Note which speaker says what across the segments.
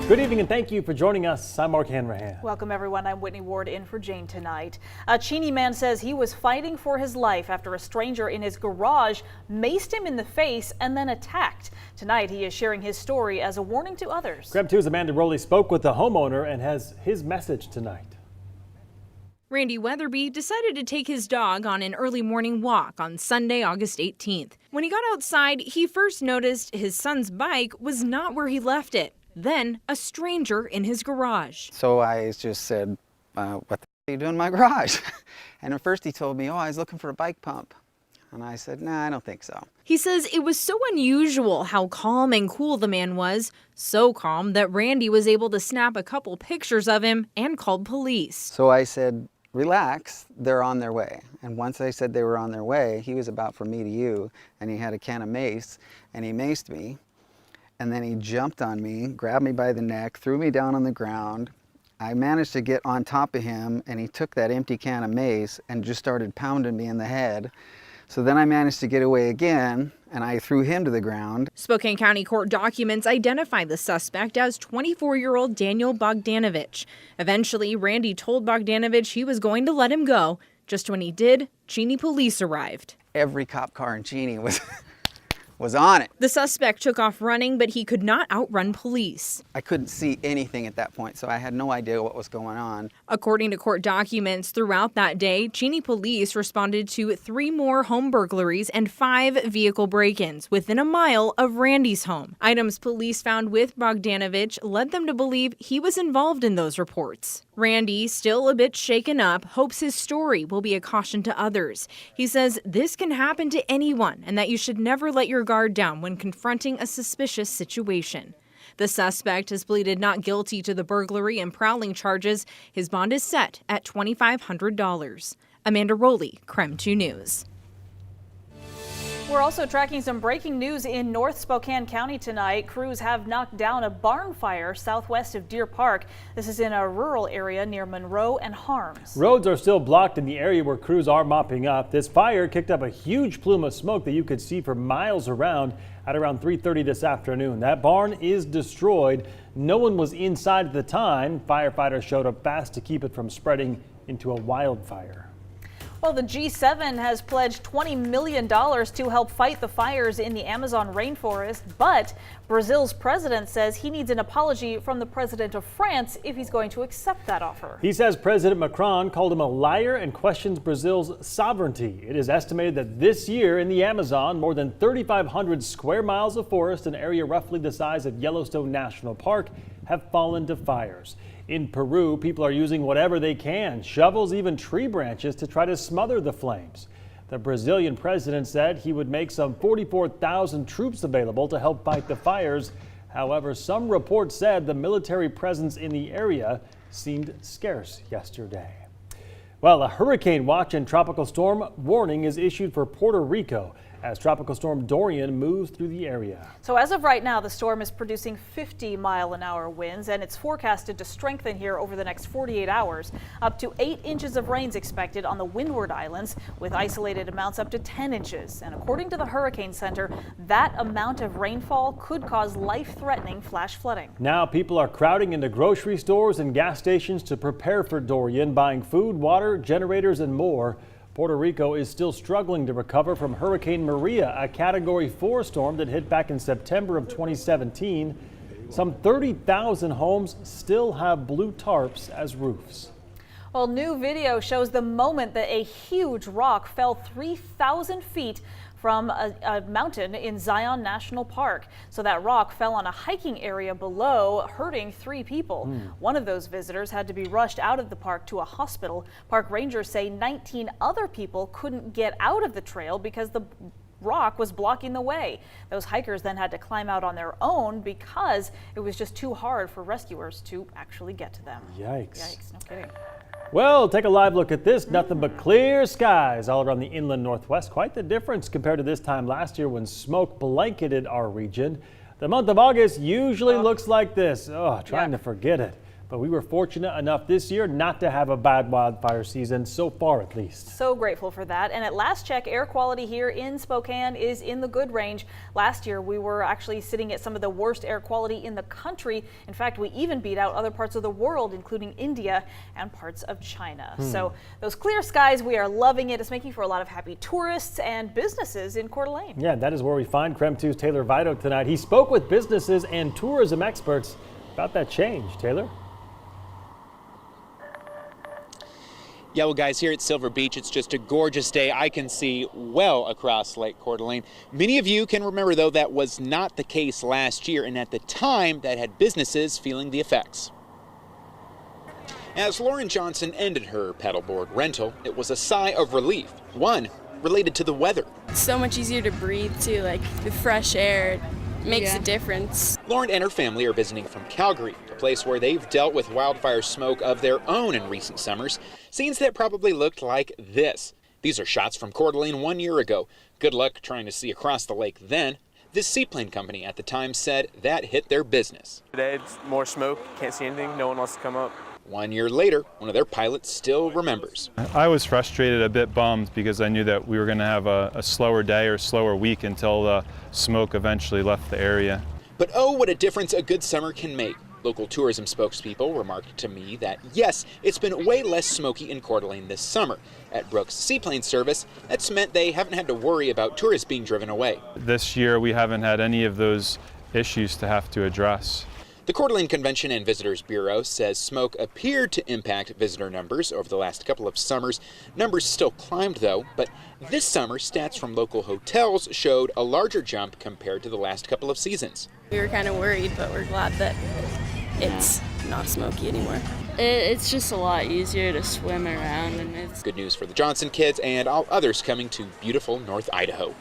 Speaker 1: Good evening and thank you for joining us. I'm Mark Hanrahan.
Speaker 2: Welcome everyone. I'm Whitney Ward in for Jane tonight. A Cheney man says he was fighting for his life after a stranger in his garage maced him in the face and then attacked. Tonight he is sharing his story as a warning to others.
Speaker 1: KREM 2's Amanda Rowley spoke with the homeowner and has his message tonight.
Speaker 3: Randy Weatherby decided to take his dog on an early morning walk on Sunday, August 18th. When he got outside, he first noticed his son's bike was not where he left it. Then a stranger in his garage.
Speaker 4: So I just said, what the are you doing in my garage? And at first he told me, oh, I was looking for a bike pump. And I said, nah, I don't think so.
Speaker 3: He says it was so unusual how calm and cool the man was. So calm that Randy was able to snap a couple pictures of him and called police.
Speaker 4: So I said, relax, they're on their way. And once I said they were on their way, he was about from me to you, and he had a can of mace, and he maced me. And then he jumped on me, grabbed me by the neck, threw me down on the ground. I managed to get on top of him, and he took that empty can of mace and just started pounding me in the head. So then I managed to get away again, and I threw him to the ground.
Speaker 3: Spokane County court documents identify the suspect as 24-year-old Daniel Bogdanovich. Eventually, Randy told Bogdanovich he was going to let him go. Just when he did, Cheney police arrived.
Speaker 4: Every cop car in Cheney was on it.
Speaker 3: The suspect took off running, but he could not outrun police.
Speaker 4: I couldn't see anything at that point, so I had no idea what was going on.
Speaker 3: According to court documents, throughout that day, Cheney police responded to 3 more home burglaries and 5 vehicle break-ins within a mile of Randy's home. Items police found with Bogdanovich led them to believe he was involved in those reports. Randy, still a bit shaken up, hopes his story will be a caution to others. He says this can happen to anyone and that you should never let your guard down when confronting a suspicious situation. The suspect has pleaded not guilty to the burglary and prowling charges. His bond is set at $2,500. Amanda Rowley, KREM 2 News.
Speaker 2: We're also tracking some breaking news in North Spokane County tonight. Crews have knocked down a barn fire southwest of Deer Park. This is in a rural area near Monroe and Harms.
Speaker 1: Roads are still blocked in the area where crews are mopping up. This fire kicked up a huge plume of smoke that you could see for miles around at around 3:30 this afternoon. That barn is destroyed. No one was inside at the time. Firefighters showed up fast to keep it from spreading into a wildfire.
Speaker 2: Well, the G7 has pledged $20 million to help fight the fires in the Amazon rainforest, but Brazil's president says he needs an apology from the president of France if he's going to accept that offer.
Speaker 1: He says President Macron called him a liar and questions Brazil's sovereignty. It is estimated that this year in the Amazon, more than 3,500 square miles of forest, an area roughly the size of Yellowstone National Park, have fallen to fires. In Peru, people are using whatever they can, shovels, even tree branches, to try to smother the flames. The Brazilian president said he would make some 44,000 troops available to help fight the fires. However, some reports said the military presence in the area seemed scarce yesterday. Well, a hurricane watch and tropical storm warning is issued for Puerto Rico as Tropical Storm Dorian moves through the area.
Speaker 2: So as of right now, the storm is producing 50-mile-an-hour winds, and it's forecasted to strengthen here over the next 48 hours. Up to 8 inches of rain is expected on the Windward Islands, with isolated amounts up to 10 inches. And according to the Hurricane Center, that amount of rainfall could cause life-threatening flash flooding.
Speaker 1: Now people are crowding into grocery stores and gas stations to prepare for Dorian, buying food, water, generators, and more. Puerto Rico is still struggling to recover from Hurricane Maria, a Category 4 storm that hit back in September of 2017. Some 30,000 homes still have blue tarps as roofs.
Speaker 2: Well, new video shows the moment that a huge rock fell 3,000 feet from a mountain in Zion National Park. So that rock fell on a hiking area below, hurting 3 people. One of those visitors had to be rushed out of the park to a hospital. Park rangers say 19 other people couldn't get out of the trail because the rock was blocking the way. Those hikers then had to climb out on their own because it was just too hard for rescuers to actually get to them.
Speaker 1: Yikes.
Speaker 2: Yikes, no kidding.
Speaker 1: Well, take a live look at this. Nothing but clear skies all around the inland northwest. Quite the difference compared to this time last year when smoke blanketed our region. The month of August usually looks like this. Oh, trying to forget it. But we were fortunate enough this year not to have a bad wildfire season, so far at least.
Speaker 2: So grateful for that. And at last check, air quality here in Spokane is in the good range. Last year, we were actually sitting at some of the worst air quality in the country. In fact, we even beat out other parts of the world, including India and parts of China. So those clear skies, we are loving it. It's making for a lot of happy tourists and businesses in Coeur d'Alene.
Speaker 1: Yeah, that is where we find KREM 2's Taylor Vito tonight. He spoke with businesses and tourism experts about that change. Taylor?
Speaker 5: Yeah, well, guys, here at Silver Beach, it's just a gorgeous day. I can see well across Lake Coeur d'Alene. Many of you can remember, though, that was not the case last year, and at the time, that had businesses feeling the effects. As Lauren Johnson ended her paddleboard rental, it was a sigh of relief, one related to the weather.
Speaker 6: It's so much easier to breathe, too, like the fresh air makes a difference.
Speaker 5: Lauren and her family are visiting from Calgary, a place where they've dealt with wildfire smoke of their own in recent summers. Scenes that probably looked like this. These are shots from Coeur d'Alene 1 year ago. Good luck trying to see across the lake then. This seaplane company at the time said that hit their business.
Speaker 7: Today it's more smoke, can't see anything, no one wants to come up.
Speaker 5: 1 year later, one of their pilots still remembers.
Speaker 8: I was frustrated, a bit bummed, because I knew that we were going to have a slower day or slower week until the smoke eventually left the area.
Speaker 5: But oh, what a difference a good summer can make. Local tourism spokespeople remarked to me that yes, it's been way less smoky in Coeur d'Alene this summer. At Brooks Seaplane Service, that's meant they haven't had to worry about tourists being driven away.
Speaker 8: This year we haven't had any of those issues to have to address.
Speaker 5: The Coeur d'Alene Convention and Visitors Bureau says smoke appeared to impact visitor numbers over the last couple of summers. Numbers still climbed, though, but this summer, stats from local hotels showed a larger jump compared to the last couple of seasons.
Speaker 6: We were kind of worried, but we're glad that it's not smoky anymore. It's just a lot easier to swim around, and it's
Speaker 5: good news for the Johnson kids and all others coming to beautiful North Idaho.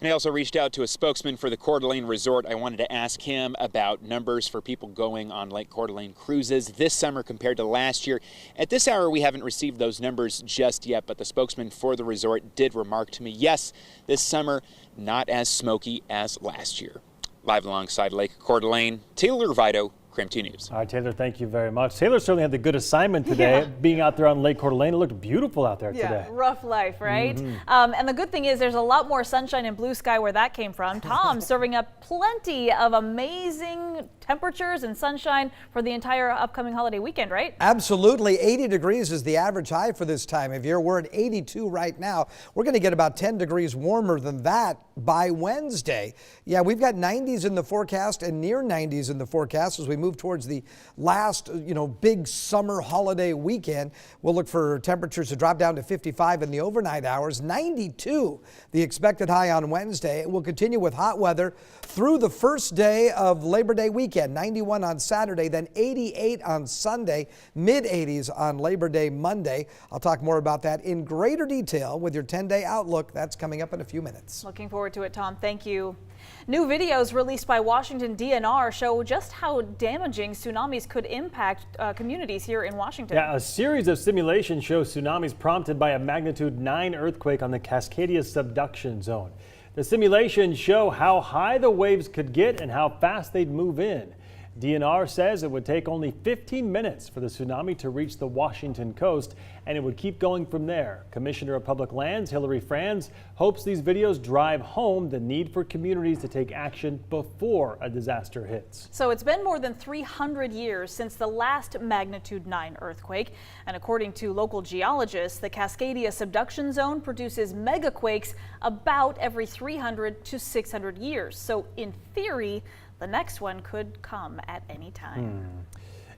Speaker 5: And I also reached out to a spokesman for the Coeur d'Alene Resort. I wanted to ask him about numbers for people going on Lake Coeur d'Alene cruises this summer compared to last year. At this hour, we haven't received those numbers just yet, but the spokesman for the resort did remark to me, yes, this summer, not as smoky as last year. Live alongside Lake Coeur d'Alene, Taylor Vito, KREM 2 News.
Speaker 1: All right, Taylor, thank you very much. Taylor certainly had the good assignment today, being out there on Lake Coeur d'Alene. It looked beautiful out there today.
Speaker 2: Rough life, right? And the good thing is there's a lot more sunshine and blue sky where that came from. Tom serving up plenty of amazing temperatures and sunshine for the entire upcoming holiday weekend, right?
Speaker 9: Absolutely. 80 degrees is the average high for this time of year. We're at 82 right now. We're going to get about 10 degrees warmer than that by Wednesday. Yeah, we've got 90s in the forecast and near 90s in the forecast as we move towards the last, big summer holiday weekend. We'll look for temperatures to drop down to 55 in the overnight hours, 92 the expected high on Wednesday. It will continue with hot weather through the first day of Labor Day weekend, 91 on Saturday, then 88 on Sunday, mid-80s on Labor Day Monday. I'll talk more about that in greater detail with your 10-day outlook. That's coming up in a few minutes.
Speaker 2: Looking forward to it, Tom. Thank you. New videos released by Washington DNR show just how damaging tsunamis could impact communities here in Washington.
Speaker 1: Yeah, a series of simulations show tsunamis prompted by a magnitude 9 earthquake on the Cascadia subduction zone. The simulations show how high the waves could get and how fast they'd move in. DNR says it would take only 15 minutes for the tsunami to reach the Washington coast, and it would keep going from there. Commissioner of Public Lands Hillary Franz hopes these videos drive home the need for communities to take action before a disaster hits.
Speaker 2: So it's been more than 300 years since the last magnitude 9 earthquake, and according to local geologists, the Cascadia subduction zone produces megaquakes about every 300 to 600 years. So in theory, the next one could come at any time.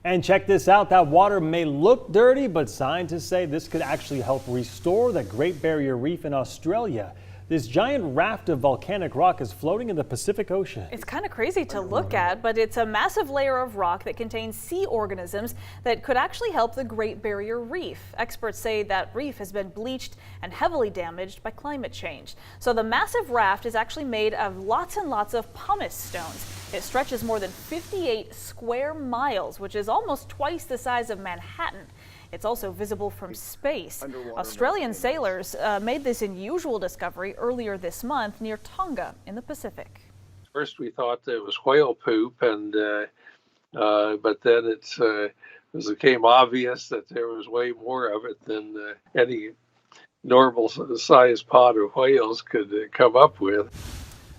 Speaker 1: And check this out, that water may look dirty, but scientists say this could actually help restore the Great Barrier Reef in Australia. This giant raft of volcanic rock is floating in the Pacific Ocean.
Speaker 2: It's kind of crazy to look at, but it's a massive layer of rock that contains sea organisms that could actually help the Great Barrier Reef. Experts say that reef has been bleached and heavily damaged by climate change. So the massive raft is actually made of lots and lots of pumice stones. It stretches more than 58 square miles, which is almost twice the size of Manhattan. It's also visible from space. Australian sailors made this unusual discovery earlier this month near Tonga in the Pacific.
Speaker 10: First, we thought that it was whale poop, and but then it became obvious that there was way more of it than any normal sized pod of whales could come up with.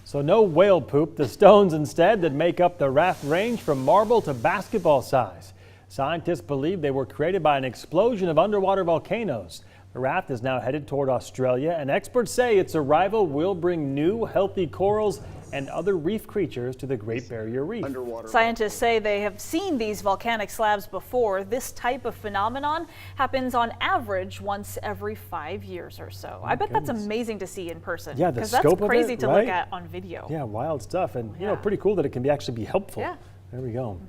Speaker 1: So no whale poop. The stones instead that make up the raft range from marble to basketball size. Scientists believe they were created by an explosion of underwater volcanoes. The raft is now headed toward Australia, and experts say its arrival will bring new, healthy corals and other reef creatures to the Great Barrier Reef.
Speaker 2: Scientists say they have seen these volcanic slabs before. This type of phenomenon happens on average once every 5 years or so. I bet that's amazing to see in person.
Speaker 1: Yeah, the
Speaker 2: because
Speaker 1: scope
Speaker 2: that's crazy
Speaker 1: of it,
Speaker 2: to
Speaker 1: right?
Speaker 2: look at on video.
Speaker 1: Yeah, wild stuff, and you know, pretty cool that it can be actually be helpful.
Speaker 2: Yeah.
Speaker 1: There we go.